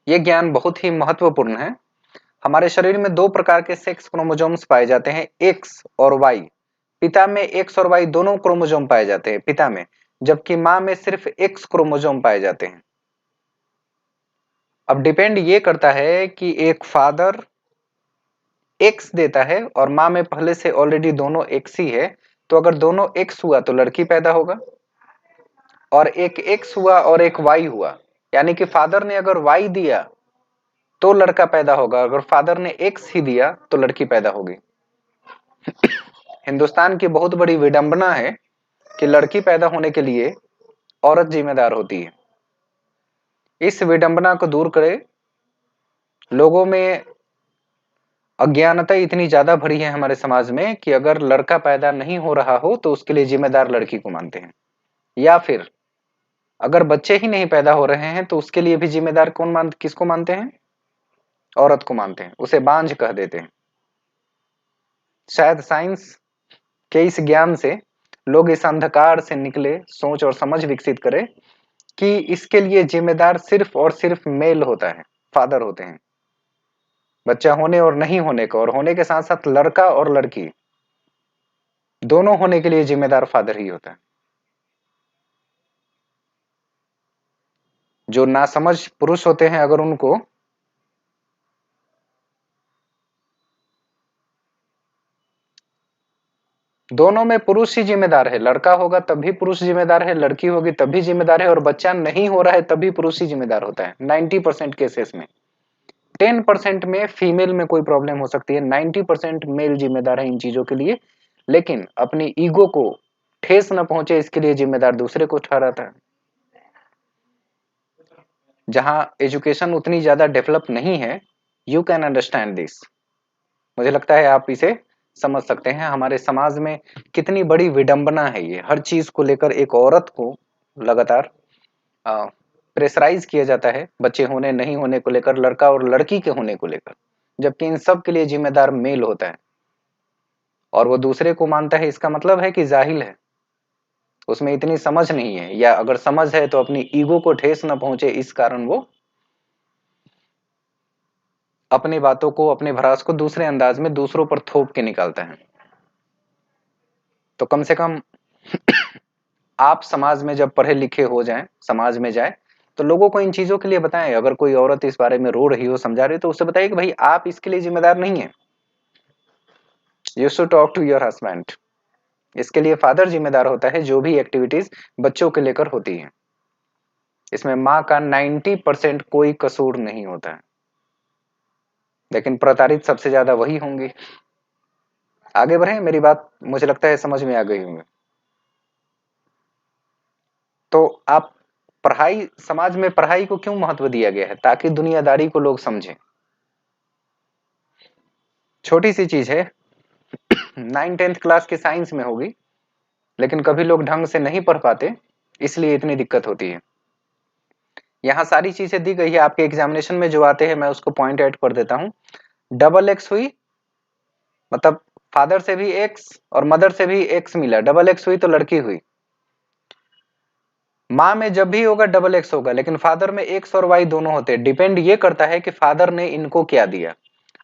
ये ज्ञान बहुत ही महत्वपूर्ण है। हमारे शरीर में दो प्रकार के सेक्स क्रोमोसोम्स पाए जाते हैं, एक्स और वाई। पिता में एक्स और वाई दोनों क्रोमोसोम पाए जाते हैं पिता में, जबकि मां में सिर्फ एक्स क्रोमोसोम पाए जाते हैं। अब डिपेंड ये करता है कि एक फादर एक्स देता है और मां में पहले से ऑलरेडी दोनों एक्स ही है, तो अगर दोनों एक्स हुआ तो लड़की पैदा होगा, और एक एक्स हुआ और एक वाई हुआ, यानी कि फादर ने अगर वाई दिया तो लड़का पैदा होगा, अगर फादर ने एक्स ही दिया तो लड़की पैदा होगी। हिंदुस्तान की बहुत बड़ी विडंबना है कि लड़की पैदा होने के लिए औरत जिम्मेदार होती है। इस विडंबना को दूर करें। लोगों में अज्ञानता इतनी ज्यादा भरी है हमारे समाज में कि अगर लड़का पैदा नहीं हो रहा हो तो उसके लिए जिम्मेदार लड़की को मानते हैं, या फिर अगर बच्चे ही नहीं पैदा हो रहे हैं तो उसके लिए भी जिम्मेदार किसको मानते हैं? औरत को मानते हैं, उसे बांझ कह देते हैं। शायद साइंस के इस ज्ञान से लोग इस अंधकार से निकले, सोच और समझ विकसित करें कि इसके लिए जिम्मेदार सिर्फ और सिर्फ मेल होता है, फादर होते हैं। बच्चा होने और नहीं होने का, और होने के साथ साथ लड़का और लड़की दोनों होने के लिए जिम्मेदार फादर ही होता है। जो नासमझ पुरुष होते हैं, अगर उनको दोनों में पुरुष ही जिम्मेदार है, लड़का होगा तब भी पुरुष जिम्मेदार है, लड़की होगी तब भी जिम्मेदार है, और बच्चा नहीं हो रहा है तब भी पुरुष ही जिम्मेदार होता है 90% केसेस में। 10% में फीमेल में कोई प्रॉब्लम हो सकती है, 90% मेल जिम्मेदार है इन चीजों के लिए, लेकिन अपनी ईगो को ठेस न पहुंचे इसके लिए जिम्मेदार दूसरे को ठहराता है। जहां एजुकेशन उतनी ज्यादा डेवलप नहीं है, यू कैन अंडरस्टैंड दिस। मुझे लगता है आप इसे समझ सकते हैं। हमारे समाज में कितनी बड़ी विडंबना है ये, हर चीज को लेकर एक औरत को लगातार प्रेशराइज किया जाता है, बच्चे होने नहीं होने को लेकर, लड़का और लड़की के होने को लेकर, जबकि इन सब के लिए जिम्मेदार मेल होता है। और वो दूसरे को मानता है, इसका मतलब है कि जाहिल है, उसमें इतनी समझ नहीं है, या अगर समझ है तो अपनी ईगो को ठेस न पहुंचे इस कारण वो अपनी बातों को, अपने भड़ास को दूसरे अंदाज में दूसरों पर थोप के निकालता है। तो कम से कम आप समाज में जब पढ़े लिखे हो जाएं, समाज में जाए, तो लोगों को इन चीजों के लिए बताएं। अगर कोई औरत इस बारे में रो रही हो, समझा रही हो, तो उससे बताइए कि भाई आप इसके लिए जिम्मेदार नहीं है, you should talk to your husband. इसके लिए फादर जिम्मेदार होता है, जो भी एक्टिविटीज बच्चों के लेकर होती है, इसमें माँ का 90% कोई कसूर नहीं होता है, लेकिन प्रताड़ित सबसे ज्यादा वही होंगी। आगे बढ़े, मेरी बात मुझे लगता है समझ में आ गई होंगी। तो आप पढ़ाई, समाज में पढ़ाई को क्यों महत्व दिया गया है? ताकि दुनियादारी को लोग समझें। छोटी सी चीज है, 9th-10th क्लास की साइंस में होगी, लेकिन कभी लोग ढंग से नहीं पढ़ पाते, इसलिए इतनी दिक्कत होती है। यहाँ सारी चीजें दी गई है, आपके एग्जामिनेशन में जो आते हैं मैं उसको पॉइंट आउट कर देता हूँ। डबल एक्स हुई मतलब फादर से भी एक्स और मदर से भी एक्स मिला, डबल एक्स हुई तो लड़की हुई। माँ में जब भी होगा डबल एक्स होगा, लेकिन फादर में एक्स और वाई दोनों होते हैं। डिपेंड ये करता है कि फादर ने इनको क्या दिया।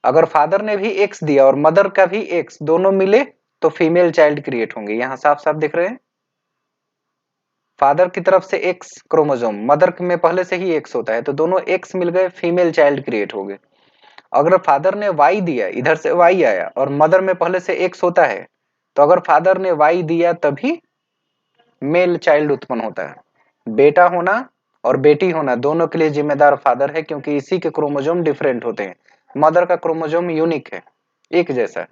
अगर फादर ने भी एक्स दिया और मदर का भी एक्स, दोनों मिले तो फीमेल चाइल्ड क्रिएट होंगे। यहां साफ साफ दिख रहे हैं, फादर की तरफ से एक्स क्रोमोसोम, मदर में पहले से ही एक्स होता है, तो दोनों एक्स मिल गए, फीमेल चाइल्ड क्रिएट हो गए। अगर फादर ने वाई दिया, इधर से वाई आया, और मदर में पहले से एक्स होता है, तो अगर फादर ने वाई दिया तभी मेल चाइल्ड उत्पन्न होता है। बेटा होना और बेटी होना दोनों के लिए जिम्मेदार फादर है, क्योंकि इसी के क्रोमोसोम डिफरेंट होते हैं। मदर का क्रोमोसोम यूनिक है, एक जैसा है।